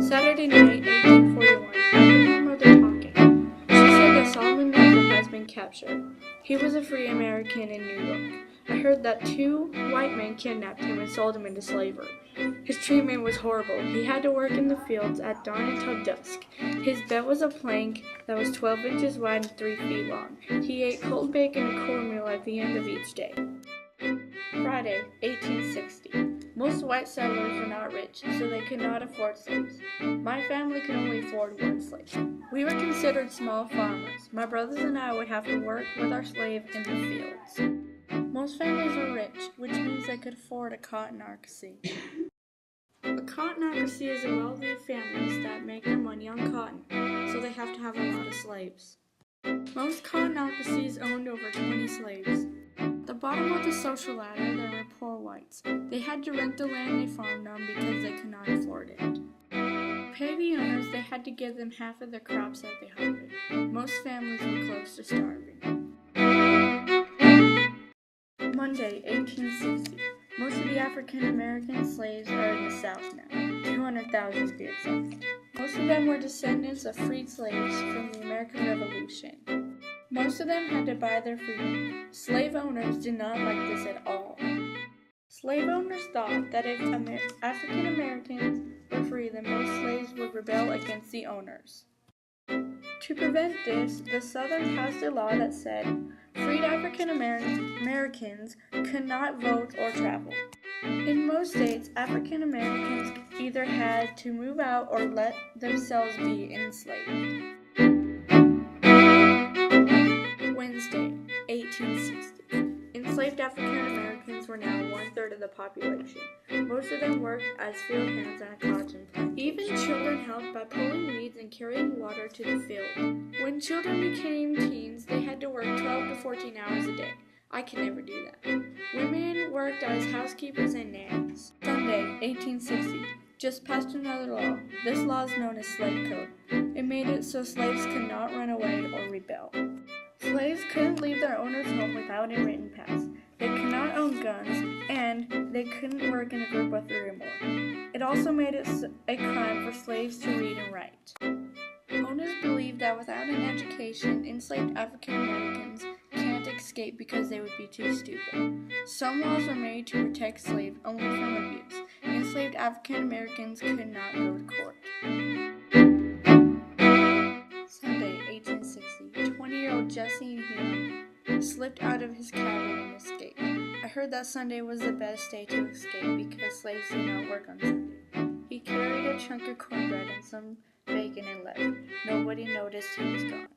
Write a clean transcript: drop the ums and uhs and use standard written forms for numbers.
Saturday night, 1841, I heard my mother talking. She said that Solomon Method has been captured. He was a free American in New York. I heard that 2 white men kidnapped him and sold him into slavery. His treatment was horrible. He had to work in the fields at dawn until dusk. His bed was a plank that was 12 inches wide and 3 feet long. He ate cold bacon and cornmeal at the end of each day. Friday, 1860. Most white settlers were not rich, so they could not afford slaves. My family could only afford 1 slave. We were considered small farmers. My brothers and I would have to work with our slave in the fields. Most families were rich, which means they could afford a cottonocracy. A cottonocracy is a wealthy families that make their money on cotton, so they have to have a lot of slaves. Most cottonocracies owned over 20 slaves. At the bottom of the social ladder, there were poor whites. They had to rent the land they farmed on because they could not afford it. To pay the owners, they had to give them half of the crops that they harvested. Most families were close to starving. Monday, 1860. Most of the African American slaves are in the South now, 200,000 to be exact. Most of them were descendants of freed slaves from the American Revolution. Most of them had to buy their freedom. Slave owners did not like this at all. Slave owners thought that if African Americans were free, then most slaves would rebel against the owners. To prevent this, the Southern passed a law that said freed African Americans could not vote or travel. In most states, African Americans either had to move out or let themselves be enslaved. Wednesday, 1860. Enslaved African Americans were now 1/3 of the population. Most of them worked as field hands on a cotton plantation. Even children helped by pulling weeds and carrying water to the field. When children became teens, they had to work 12 to 14 hours a day. I could never do that. Women worked as housekeepers and nannies. Sunday, 1860. Just passed another law. This law is known as Slave Code. It made it so slaves could not run away or rebel. Slaves couldn't leave their owner's home without a written pass. They could not own guns, and they couldn't work in a group of 3 or more. It also made it a crime for slaves to read and write. Owners believed that without an education, enslaved African Americans can't escape because they would be too stupid. Some laws were made to protect slaves only from abuse. Enslaved African Americans could not go to court. Sunday, 1860. 20-year-old Jesse Hume slipped out of his cabin and escaped. I heard that Sunday was the best day to escape because slaves did not work on Sunday. He carried a chunk of cornbread and some bacon and left. Nobody noticed he was gone.